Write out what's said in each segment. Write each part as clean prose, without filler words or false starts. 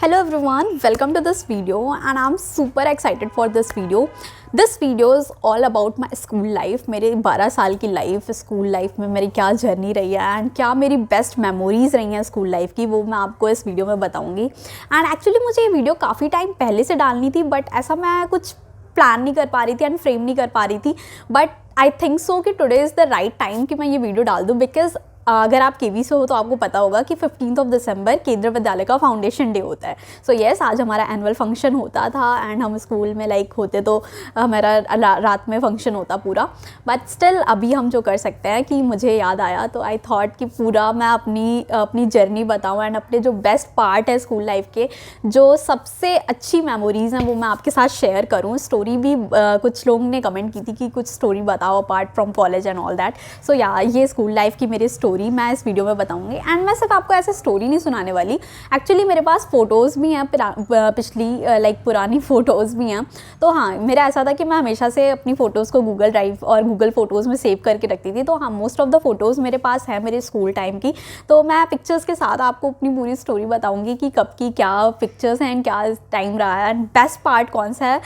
Hello everyone, welcome to this video and I'm super excited for this video. This video is all about my school life. मेरे 12 साल की life, school life में मेरी क्या journey रही है and क्या मेरी बेस्ट मेमोरीज़ रही हैं स्कूल लाइफ की, वो मैं आपको इस वीडियो में बताऊंगी. एंड एक्चुअली मुझे ये वीडियो काफ़ी टाइम पहले से डालनी थी, बट ऐसा मैं कुछ प्लान नहीं कर पा रही थी एंड फ्रेम नहीं कर पा रही थी. बट आई थिंक सो कि today is the right time कि मैं ये वीडियो डाल दूँ, बिकॉज अगर आप केवी से हो तो आपको पता होगा कि 15 दिसंबर केंद्रीय विद्यालय का फाउंडेशन डे होता है. सो येस, आज हमारा एनुअल फंक्शन होता था एंड हम स्कूल में होते तो हमारा रात में फंक्शन होता पूरा. बट स्टिल अभी हम जो कर सकते हैं कि मुझे याद आया तो आई थॉट कि पूरा मैं अपनी जर्नी बताऊँ एंड अपने जो बेस्ट पार्ट है स्कूल लाइफ के, जो सबसे अच्छी मेमोरीज़ हैं, वो मैं आपके साथ शेयर करूँ. स्टोरी भी कुछ लोगों ने कमेंट की थी कि कुछ स्टोरी बताओ apart from college and all that. So या ये स्कूल लाइफ की मेरी स्टोरी मैं इस वीडियो में बताऊंगी. एंड मैं सिर्फ आपको ऐसे स्टोरी नहीं सुनाने वाली, एक्चुअली मेरे पास फ़ोटोज़ भी हैं, पिछली पुरानी फ़ोटोज़ भी हैं. तो हाँ, मेरा ऐसा था कि मैं हमेशा से अपनी फ़ोटोज़ को गूगल ड्राइव और गूगल फ़ोटोज़ में सेव करके रखती थी. तो हाँ, मोस्ट ऑफ द फ़ोटोज़ मेरे पास है मेरे स्कूल टाइम की. तो मैं पिक्चर्स के साथ आपको अपनी पूरी स्टोरी बताऊँगी कि कब की क्या पिक्चर्स हैं एंड क्या टाइम रहा है एंड बेस्ट पार्ट कौन सा है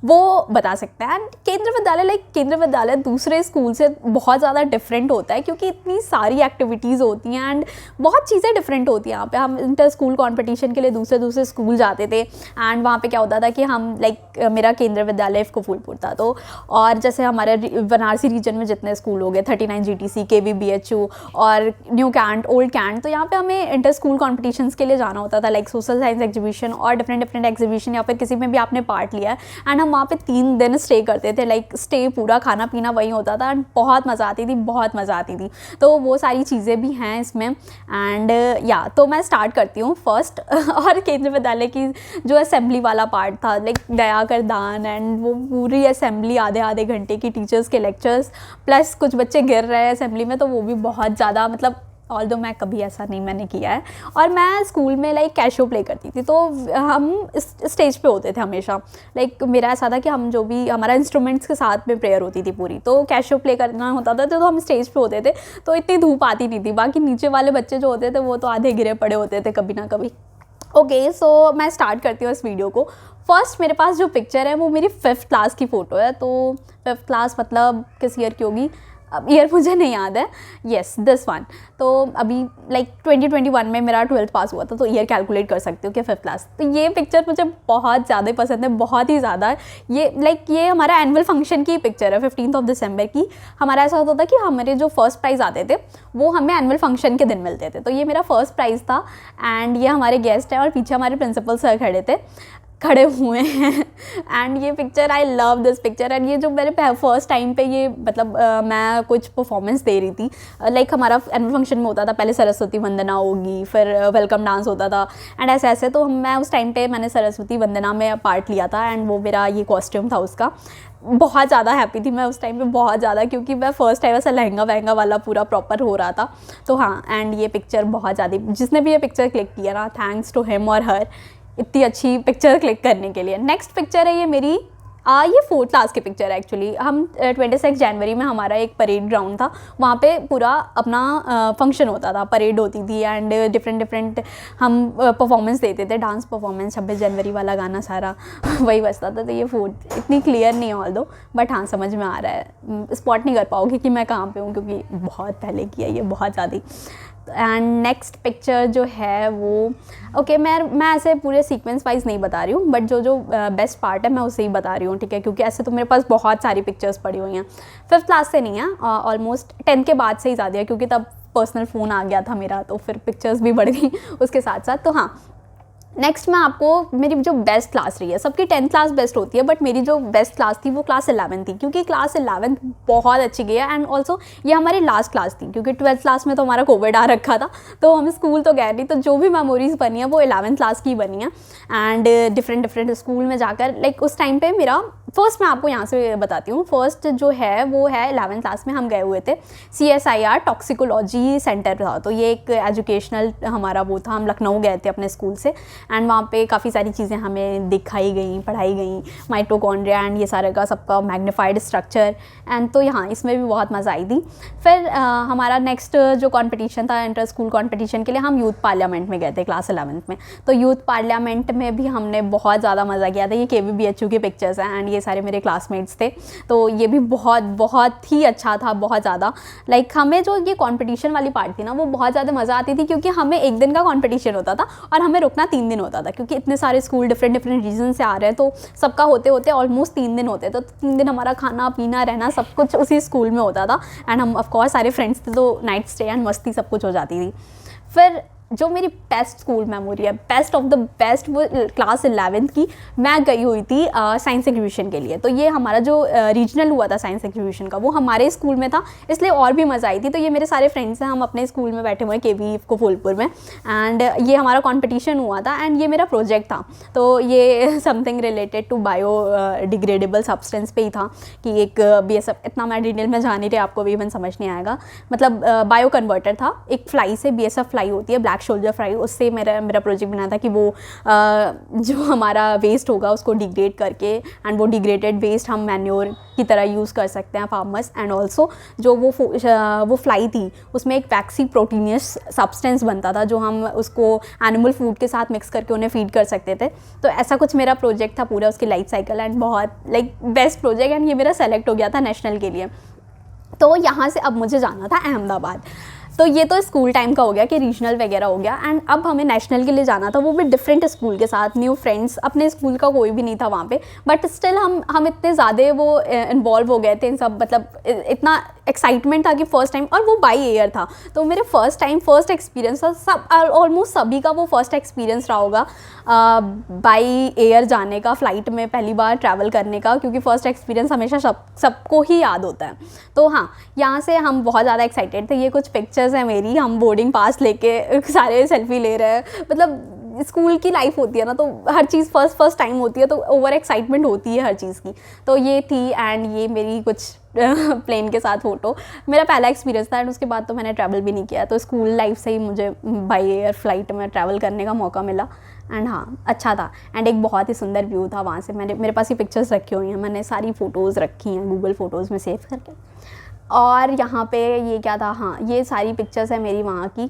वो बता सकते हैं. एंड केंद्रीय विद्यालय दूसरे स्कूल से बहुत ज़्यादा डिफरेंट होता है, क्योंकि इतनी सारी एक्टिविटीज़ होती हैं एंड बहुत चीज़ें डिफरेंट होती हैं. यहाँ पे हम इंटर स्कूल कंपटीशन के लिए दूसरे स्कूल जाते थे एंड वहाँ पे क्या होता था कि हम मेरा केंद्रीय विद्यालय को फूलपुर था. तो और जैसे हमारे बनारसी रीजन में जितने स्कूल हो गए, 39 GTC, KVBHU और न्यू कैंट, ओल्ड कैंट, तो यहाँ पे हमें इंटर स्कूल कॉम्पिटिशन्स के लिए जाना होता था, लाइक सोशल साइंस एग्जीबिशन और डिफरेंट एग्जीबिशन, या फिर किसी में भी आपने पार्ट लिया है. एंड हम वहाँ पे 3 दिन स्टे करते थे, स्टे पूरा खाना पीना वही होता था एंड बहुत मज़ा आती थी. तो वो सारी चीज़ें भी हैं इसमें. एंड तो मैं स्टार्ट करती हूँ फर्स्ट. और केंद्रीय विद्यालय की जो असेंबली वाला पार्ट था, दयाकर दान एंड वो पूरी असेंबली आधे घंटे की टीचर्स के लेक्चर्स, प्लस कुछ बच्चे गिर रहे हैं असेंबली में, तो वो भी बहुत ज़्यादा ऑल्दो मैं कभी ऐसा नहीं मैंने किया है. और मैं स्कूल में कैशो प्ले करती थी, तो हम स्टेज पे होते थे हमेशा. मेरा ऐसा था कि हम जो भी हमारा इंस्ट्रूमेंट्स के साथ में प्रेयर होती थी पूरी, तो कैशो प्ले करना होता था, तो हम स्टेज पे होते थे. तो इतनी धूप आती नहीं थी. बाकी नीचे वाले बच्चे जो होते थे वो तो आधे गिरे पड़े होते थे कभी ना कभी. ओके, सो मैं स्टार्ट करती हूँ इस वीडियो को. फर्स्ट मेरे पास जो पिक्चर है वो मेरी 5th क्लास की फ़ोटो है. तो 5th क्लास मतलब किस ईयर की होगी, अब ईयर मुझे नहीं याद है. Yes, this one. तो अभी 2021 में मेरा 12th पास हुआ था, तो ईयर कैलकुलेट कर सकते हो कि 5th क्लास. तो ये पिक्चर मुझे बहुत ज़्यादा पसंद है, बहुत ही ज़्यादा. ये हमारा एनुअल फंक्शन की पिक्चर है, 15 दिसंबर की. हमारा ऐसा होता था कि हमारे जो फर्स्ट प्राइज़ आते थे वो हमें एनुअल फंक्शन के दिन मिलते थे. तो ये मेरा फर्स्ट प्राइज़ था एंड ये हमारे गेस्ट हैं और पीछे हमारे प्रिंसिपल सर खड़े हुए हैं. एंड ये picture, I love this picture. And ये जो मेरे फर्स्ट टाइम पे ये मैं कुछ परफॉर्मेंस दे रही थी. हमारा एनुअल फंक्शन में होता था, पहले सरस्वती वंदना होगी, फिर वेलकम डांस होता था एंड ऐसे. तो मैं उस टाइम पे मैंने सरस्वती वंदना में पार्ट लिया था एंड वो मेरा ये कॉस्ट्यूम था उसका. बहुत ज़्यादा हैप्पी थी मैं उस टाइम पे, बहुत ज़्यादा, क्योंकि मैं फ़र्स्ट टाइम ऐसा लहंगा वहंगा वाला पूरा प्रॉपर हो रहा था. तो हाँ, एंड ये पिक्चर बहुत ज़्यादा, जिसने भी ये पिक्चर क्लिक किया ना, थैंक्स टू हिम और हर इतनी अच्छी पिक्चर क्लिक करने के लिए. नेक्स्ट पिक्चर है ये मेरी ये 4th क्लास की पिक्चर है. एक्चुअली हम 26 जनवरी में हमारा एक परेड ग्राउंड था, वहाँ पे पूरा अपना फंक्शन होता था, परेड होती थी एंड डिफरेंट हम परफॉर्मेंस देते थे, डांस परफॉर्मेंस. 26 जनवरी वाला गाना सारा वही बजता था. तो ये 4th इतनी क्लियर नहीं है ऑल्दो, बट हाँ समझ में आ रहा है. स्पॉट नहीं कर पाओगे कि मैं कहाँ पे हूँ, क्योंकि बहुत पहले किया ये, बहुत ज़्यादा. एंड नेक्स्ट पिक्चर जो है वो मैं ऐसे पूरे सीक्वेंस वाइज नहीं बता रही हूँ, बट जो बेस्ट पार्ट है मैं उसे ही बता रही हूँ, ठीक है, क्योंकि ऐसे तो मेरे पास बहुत सारी पिक्चर्स पड़ी हुई हैं. 5th क्लास से नहीं है, ऑलमोस्ट 10th के बाद से ही ज़्यादा है, क्योंकि तब पर्सनल फ़ोन आ गया था मेरा, तो फिर पिक्चर्स भी बढ़ गई उसके साथ साथ. तो हाँ, नेक्स्ट मैं आपको मेरी जो बेस्ट क्लास रही है, सबकी 10th क्लास बेस्ट होती है, बट मेरी जो बेस्ट क्लास थी वो क्लास 11 थी, क्योंकि क्लास 11 बहुत अच्छी गई है. एंड ऑल्सो ये हमारी लास्ट क्लास थी, क्योंकि 12th क्लास में तो हमारा कोविड आ रखा था, तो हम स्कूल तो गए नहीं. तो जो भी मेमोरीज़ बनी है वो 11th क्लास की बनी है. एंड डिफरेंट स्कूल में जाकर उस टाइम पे मेरा फर्स्ट, मैं आपको यहाँ से बताती हूँ. फर्स्ट जो है वो है 11th क्लास में हम गए हुए थे, CSIR टॉक्सिकोलॉजी सेंटर था. तो ये एक एजुकेशनल हमारा वो था, हम लखनऊ गए थे अपने स्कूल से. एंड वहाँ पे काफ़ी सारी चीज़ें हमें दिखाई गई, पढ़ाई गई, माइटोकॉन्ड्रिया एंड ये सारे का सबका मैग्नीफाइड स्ट्रक्चर एंड तो यहाँ इसमें भी बहुत मज़ा आई थी। फिर हमारा नेक्स्ट जो कॉम्पिटिशन था इंटर स्कूल कॉम्पिटिशन के लिए, हम यूथ पार्लियामेंट में गए थे क्लास 11th में। तो यूथ पार्लियामेंट में भी हमने बहुत ज़्यादा मज़ा किया था। ये KVBHU की पिक्चर्स हैं एंड ये सारे मेरे क्लासमेट्स थे, तो ये भी बहुत ही अच्छा था, बहुत ज़्यादा। लाइक हमें जो ये कॉम्पिटिशन वाली पार्ट थी ना, वो बहुत ज़्यादा मज़ा आती थी क्योंकि हमें एक दिन का कॉम्पिटिशन होता था और हमें रुकना 3 दिन होता था, क्योंकि इतने सारे स्कूल डिफरेंट रीजन से आ रहे हैं, तो सबका होते होते ऑलमोस्ट 3 दिन होते, तो 3 दिन हमारा खाना पीना रहना सब कुछ उसी स्कूल में होता था। एंड हम ऑफकोर्स सारे फ्रेंड्स थे, तो नाइट स्टे एंड मस्ती सब कुछ हो जाती थी। फिर जो मेरी बेस्ट स्कूल मेमोरी है, बेस्ट ऑफ द बेस्ट, वो क्लास 11th की मैं गई हुई थी साइंस एग्जीबिशन के लिए। तो ये हमारा जो रीजनल हुआ था साइंस एग्जीबिशन का, वो हमारे स्कूल में था, इसलिए और भी मज़ा आई थी। तो ये मेरे सारे फ्रेंड्स हैं, हम अपने स्कूल में बैठे हुए हैं KV को फूलपुर में, एंड ये हमारा कॉम्पिटिशन हुआ था एंड ये मेरा प्रोजेक्ट था। तो ये something related to biodegradable substance पे ही था कि एक BSF, इतना मैं डिटेल में जा नहीं रही, आपको भी इवन समझ नहीं आएगा, मतलब बायो कन्वर्टर था। एक फ्लाई से, BSF फ्लाई होती है, ब्लैक शोल्डर फ्लाई, उससे मेरा प्रोजेक्ट बना था कि वो जो हमारा वेस्ट होगा उसको डिग्रेड करके एंड वो डिग्रेडेड वेस्ट हम मैन्योर की तरह यूज़ कर सकते हैं फार्मर्स। एंड ऑल्सो जो वो फ्लाई थी, उसमें एक वैक्सी प्रोटीनियस सब्सटेंस बनता था, जो हम उसको एनिमल फूड के साथ मिक्स करके उन्हें फीड कर सकते थे। तो ऐसा कुछ मेरा प्रोजेक्ट था पूरा, उसकी लाइफ साइकिल, एंड बहुत लाइक बेस्ट प्रोजेक्ट, एंड ये मेरा सेलेक्ट हो गया था नेशनल के लिए। तो यहाँ से अब मुझे जाना था अहमदाबाद। तो ये तो स्कूल टाइम का हो गया कि रीजनल वगैरह हो गया, एंड अब हमें नेशनल के लिए जाना था, वो भी डिफरेंट स्कूल के साथ, न्यू फ्रेंड्स, अपने स्कूल का कोई भी नहीं था वहाँ पे, बट स्टिल हम इतने ज़्यादा वो इन्वॉल्व हो गए थे इन सब, मतलब इतना एक्साइटमेंट था कि फ़र्स्ट टाइम, और वो बाई एयर था। तो मेरे फर्स्ट एक्सपीरियंस था, सब ऑलमोस्ट सभी का वो फर्स्ट एक्सपीरियंस रहा होगा बाई एयर जाने का, फ़्लाइट में पहली बार ट्रैवल करने का, क्योंकि फ़र्स्ट एक्सपीरियंस हमेशा सबको ही याद होता है। तो हाँ, यहाँ से हम बहुत ज़्यादा एक्साइटेड थे। ये कुछ पिक्चर्स है मेरी, हम बोर्डिंग पास लेके सारे सेल्फी ले रहे हैं, मतलब स्कूल की लाइफ होती है ना, तो हर चीज़ फर्स्ट टाइम होती है, तो ओवर एक्साइटमेंट होती है हर चीज़ की। तो ये थी, एंड ये मेरी कुछ प्लेन के साथ फ़ोटो, मेरा पहला एक्सपीरियंस था, एंड उसके बाद तो मैंने ट्रैवल भी नहीं किया। तो स्कूल लाइफ से ही मुझे बाई एयर फ्लाइट में ट्रैवल करने का मौका मिला, एंड हाँ अच्छा था, एंड एक बहुत ही सुंदर व्यू था वहाँ से। मेरे पास ये पिक्चर्स रखी हुई हैं, मैंने सारी फ़ोटोज़ रखी हैं गूगल फ़ोटोज़ में सेव करके। और यहाँ पे ये क्या था, हाँ ये सारी पिक्चर्स है मेरी वहाँ की।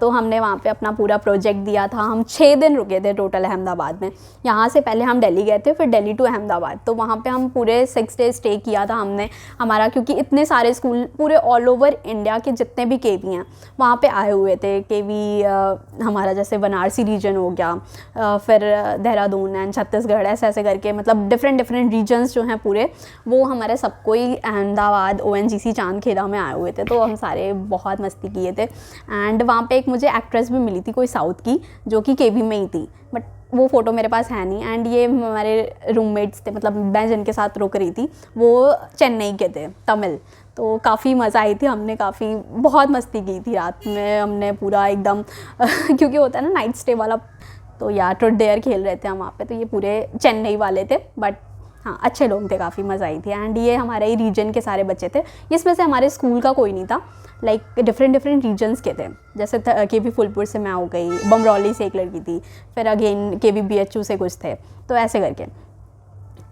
तो हमने वहाँ पे अपना पूरा प्रोजेक्ट दिया था। हम 6 दिन रुके थे टोटल अहमदाबाद में। यहाँ से पहले हम दिल्ली गए थे, फिर दिल्ली टू अहमदाबाद। तो वहाँ पे हम पूरे 6 डेज स्टे किया था हमने हमारा, क्योंकि इतने सारे स्कूल पूरे ऑल ओवर इंडिया के जितने भी KV हैं वहाँ पे आए हुए थे। KV हमारा जैसे बनारसी रीजन हो गया, फिर देहरादून एंड छत्तीसगढ़, ऐसे करके मतलब डिफरेंट रीजन्स जो हैं पूरे, वो हमारे सबको ही अहमदाबाद ONGC चांदखेड़ा में आए हुए थे। तो हम सारे बहुत मस्ती किए थे, एंड वहाँ पे एक मुझे एक्ट्रेस भी मिली थी कोई साउथ की, जो कि KV में ही थी, बट वो फ़ोटो मेरे पास है नहीं। एंड ये हमारे रूममेट्स थे, मतलब मैं जिनके साथ रुक रही थी वो चेन्नई के थे, तमिल। तो काफ़ी मज़ा आई थी, हमने काफ़ी बहुत मस्ती की थी रात में, हमने पूरा एकदम क्योंकि होता है ना नाइट स्टे वाला, तो यार ट्रूथ डेयर खेल रहे थे हम वहाँ पे। तो ये पूरे चेन्नई वाले थे, बट हाँ अच्छे लोग थे, काफ़ी मज़ा आई थी। एंड ये हमारे ही रीजन के सारे बच्चे थे, इसमें से हमारे स्कूल का कोई नहीं था, लाइक डिफरेंट रीजन्स के थे। जैसे KV फूलपुर से मैं हो गई, बमरौली से एक लड़की थी, फिर अगेन KVBHU से कुछ थे, तो ऐसे करके।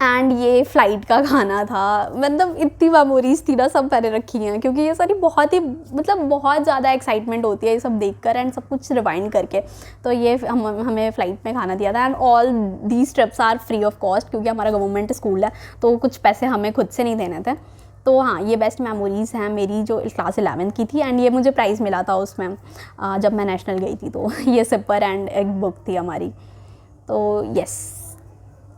एंड ये फ़्लाइट का खाना था, मतलब इतनी मेमोरीज़ थी ना सब मैंने रखी हैं, क्योंकि ये सारी बहुत ही मतलब बहुत ज़्यादा एक्साइटमेंट होती है ये सब देखकर एंड सब कुछ रिवाइंड करके। तो ये हमें फ़्लाइट में खाना दिया था, and all these trips are free of cost, क्योंकि हमारा गवर्नमेंट स्कूल है, तो कुछ पैसे हमें खुद से नहीं देने थे। तो हाँ ये बेस्ट मेमोरीज़ हैं मेरी जो क्लास 11th की थी, एंड ये मुझे प्राइज़ मिला था उसमें जब मैं नेशनल गई थी। तो ये सिपर एंड एक बुक थी हमारी। तो यस,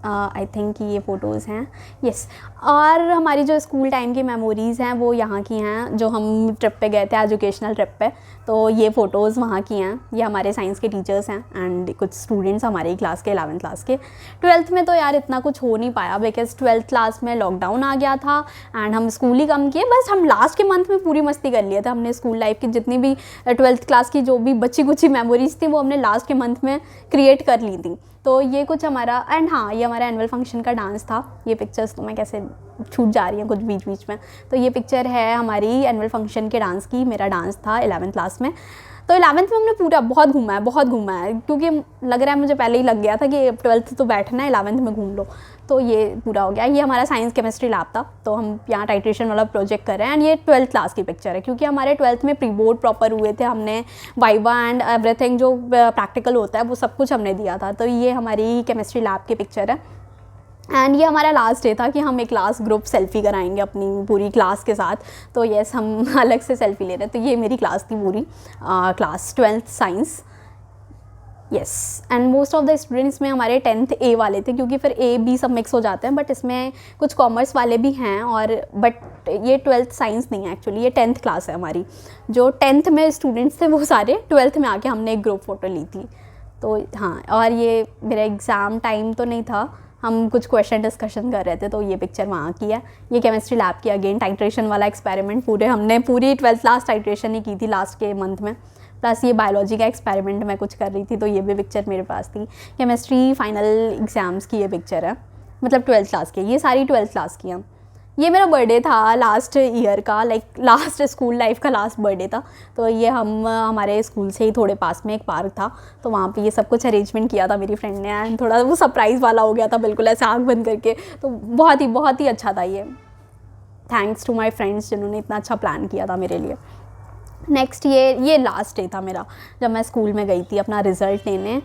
आई थिंक ये फ़ोटोज़ हैं, यस। और हमारी जो स्कूल टाइम की मेमोरीज़ हैं वो यहाँ की हैं, जो हम ट्रिप पे गए थे, एजुकेशनल ट्रिप पे। तो ये फ़ोटोज़ वहाँ की हैं, ये हमारे साइंस के टीचर्स हैं एंड कुछ स्टूडेंट्स हमारे ही क्लास के, 11th क्लास के। 12th में तो यार इतना कुछ हो नहीं पाया, बिकॉज 12th क्लास में लॉकडाउन आ गया था एंड हम स्कूल ही कम किए। बस हम लास्ट के मंथ में पूरी मस्ती कर लिए थे, हमने स्कूल लाइफ की जितनी भी 12th क्लास की जो भी बची कुची मेमोरीज़ थी वो हमने लास्ट के मंथ में क्रिएट कर ली थी। तो ये कुछ हमारा, एंड हाँ ये हमारा एनुअल फंक्शन का डांस था। ये पिक्चर्स तो मैं कैसे छूट जा रही हैं कुछ बीच में। तो ये पिक्चर है हमारी एनुअल फंक्शन के डांस की, मेरा डांस था 11th क्लास में। तो 11th में हमने पूरा बहुत घूमा है क्योंकि लग रहा है मुझे पहले ही लग गया था कि 12th तो बैठना है, 11th में घूम लो, तो ये पूरा हो गया। ये हमारा साइंस केमिस्ट्री लैब था, तो हम यहाँ टाइट्रेशन वाला प्रोजेक्ट कर रहे हैं एंड ये 12th क्लास की पिक्चर है क्योंकि हमारे 12th में प्री बोर्ड प्रॉपर हुए थे, हमने वाइवा एंड एवरीथिंग जो प्रैक्टिकल होता है वो सब कुछ हमने दिया था। तो ये हमारी केमिस्ट्री लैब की पिक्चर है एंड ये हमारा लास्ट डे था कि हम एक क्लास ग्रुप सेल्फ़ी कराएंगे अपनी पूरी क्लास के साथ। तो यस, हम अलग से सेल्फ़ी ले रहे हैं। तो ये मेरी क्लास थी पूरी, class 12th science. Yes, and most of the students में हमारे 10th ए वाले थे क्योंकि फिर ए बी सब मिक्स हो जाते हैं, बट इसमें कुछ कॉमर्स वाले भी हैं और बट ये 12th साइंस नहीं है एक्चुअली, ये 10th क्लास है हमारी। जो 10th में स्टूडेंट्स थे वो सारे 12th में आके हमने एक ग्रुप फ़ोटो ली थी। तो हाँ, और ये मेरा एग्ज़ाम टाइम तो नहीं था, हम कुछ क्वेश्चन डिस्कशन कर रहे थे, तो ये पिक्चर वहाँ की है। ये केमिस्ट्री लैब की अगेन टाइट्रेशन वाला एक्सपेरिमेंट, हमने पूरी 12th क्लास टाइट्रेशन ही की थी लास्ट के मंथ में, प्लस ये बायोलॉजी का एक्सपेरिमेंट मैं कुछ कर रही थी, तो ये भी पिक्चर मेरे पास थी। केमिस्ट्री फाइनल एग्ज़ाम्स की ये पिक्चर है, मतलब 12th क्लास की, ये सारी 12th क्लास की हैं। ये मेरा बर्थडे था लास्ट ईयर का, लाइक लास्ट स्कूल लाइफ का लास्ट बर्थडे था। तो ये हम हमारे स्कूल से ही थोड़े पास में एक पार्क था, तो वहाँ पे ये सब कुछ अरेंजमेंट किया था मेरी फ्रेंड ने एंड थोड़ा वो सरप्राइज़ वाला हो गया था, बिल्कुल ऐसे आँख बंद करके। तो बहुत ही अच्छा था ये। थैंक्स टू माय फ्रेंड्स जिन्होंने इतना अच्छा प्लान किया था मेरे लिए। नेक्स्ट ये लास्ट डे था मेरा जब मैं स्कूल में गई थी अपना रिज़ल्ट लेने।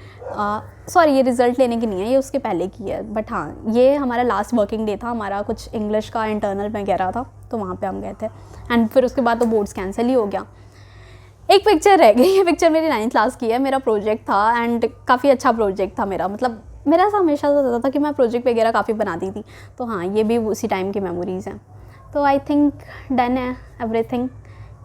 सॉरी, ये रिज़ल्ट लेने की नहीं है, ये उसके पहले की है, बट हाँ ये हमारा लास्ट वर्किंग डे था। हमारा कुछ इंग्लिश का इंटरनल में कह रहा था, तो वहाँ पे हम गए थे एंड फिर उसके बाद तो बोर्ड्स कैंसिल ही हो गया। एक पिक्चर रह गई, ये पिक्चर मेरी 9th क्लास की है। मेरा प्रोजेक्ट था एंड काफ़ी अच्छा प्रोजेक्ट था मेरा, मतलब मेरा ऐसा हमेशा से होता था कि मैं प्रोजेक्ट वगैरह काफ़ी बनाती थी। तो हाँ, ये भी उसी टाइम की मेमोरीज़ हैं। तो आई थिंक डन है एवरीथिंग।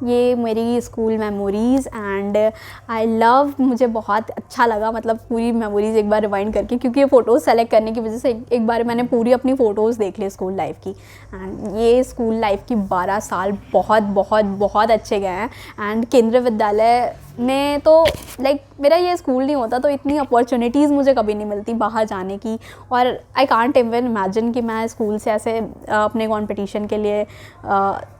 ये मेरी school memories and I love, मुझे बहुत अच्छा लगा, मतलब पूरी मेमोरीज़ एक बार रिवाइंड करके, क्योंकि ये फ़ोटोज़ सेलेक्ट करने की वजह से एक बार मैंने पूरी अपनी फ़ोटोज़ देख ली स्कूल लाइफ की। एंड ये स्कूल लाइफ की 12 साल बहुत अच्छे गए हैं। एंड केंद्रीय विद्यालय में तो लाइक मेरा ये स्कूल नहीं होता तो इतनी अपॉर्चुनिटीज़ मुझे कभी नहीं मिलती बाहर जाने की, और आई कांट इवन इमेजिन कि मैं स्कूल से ऐसे अपने कंपटीशन के लिए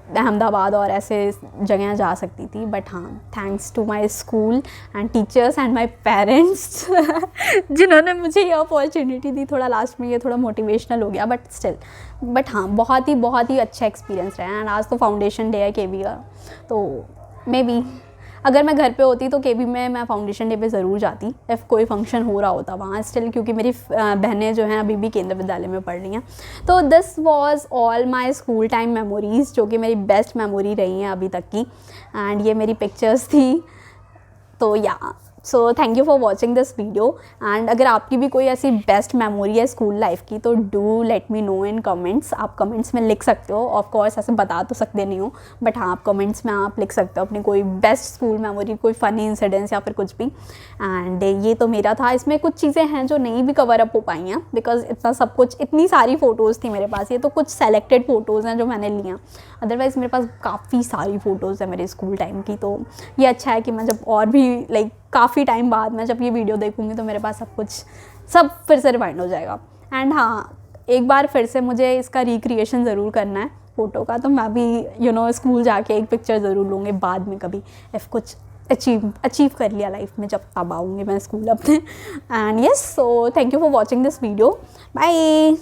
अहमदाबाद और ऐसे जगह जा सकती थी। बट हाँ, thanks to my school and teachers and my parents जिन्होंने मुझे ये अपॉर्चुनिटी दी। थोड़ा लास्ट में ये थोड़ा मोटिवेशनल हो गया, बट स्टिल, बट हाँ, बहुत ही अच्छा एक्सपीरियंस रहा। एंड आज तो फाउंडेशन डे है केवी का, तो मे बी अगर मैं घर पे होती तो केबी में मैं फाउंडेशन डे पे ज़रूर जाती इफ़ कोई फंक्शन हो रहा होता वहाँ स्टिल, क्योंकि मेरी बहनें जो हैं अभी भी केंद्रीय विद्यालय में पढ़ रही हैं। तो this was all my school time memories, जो कि मेरी बेस्ट मेमोरी रही हैं अभी तक की। एंड ये मेरी पिक्चर्स थी। तो या सो thank you for watching this video. And अगर आपकी भी कोई ऐसी बेस्ट मेमोरी है स्कूल लाइफ की तो do let me know in comments. आप कमेंट्स में लिख सकते हो, ऑफ कोर्स ऐसे बता तो सकते नहीं हो, बट हाँ, आप कमेंट्स में आप लिख सकते हो अपनी कोई बेस्ट स्कूल मेमोरी, कोई फ़नी इंसिडेंट्स या फिर कुछ भी। एंड ये तो मेरा था। इसमें कुछ चीज़ें हैं जो नहीं भी कवर अप हो पाई हैं बिकॉज इतना सब कुछ, इतनी सारी फ़ोटोज़ थी मेरे पास। ये तो कुछ सेलेक्टेड फ़ोटोज़ हैं जो मैंने ली हैं, अदरवाइज़ मेरे पास काफ़ी सारी फ़ोटोज़ हैं मेरे स्कूल टाइम की। तो ये अच्छा है कि मैं जब और भी लाइक काफ़ी टाइम बाद मैं जब ये वीडियो देखूँगी तो मेरे पास सब फिर से रिवाइंड हो जाएगा। एंड हाँ, एक बार फिर से मुझे इसका रिक्रिएशन ज़रूर करना है फ़ोटो का, तो मैं भी स्कूल जाके एक पिक्चर ज़रूर लूँगी बाद में कभी, इफ़ कुछ अचीव कर लिया लाइफ में, जब तब आऊँगी मैं स्कूल अपने। And yes, so thank you for watching this video. Bye.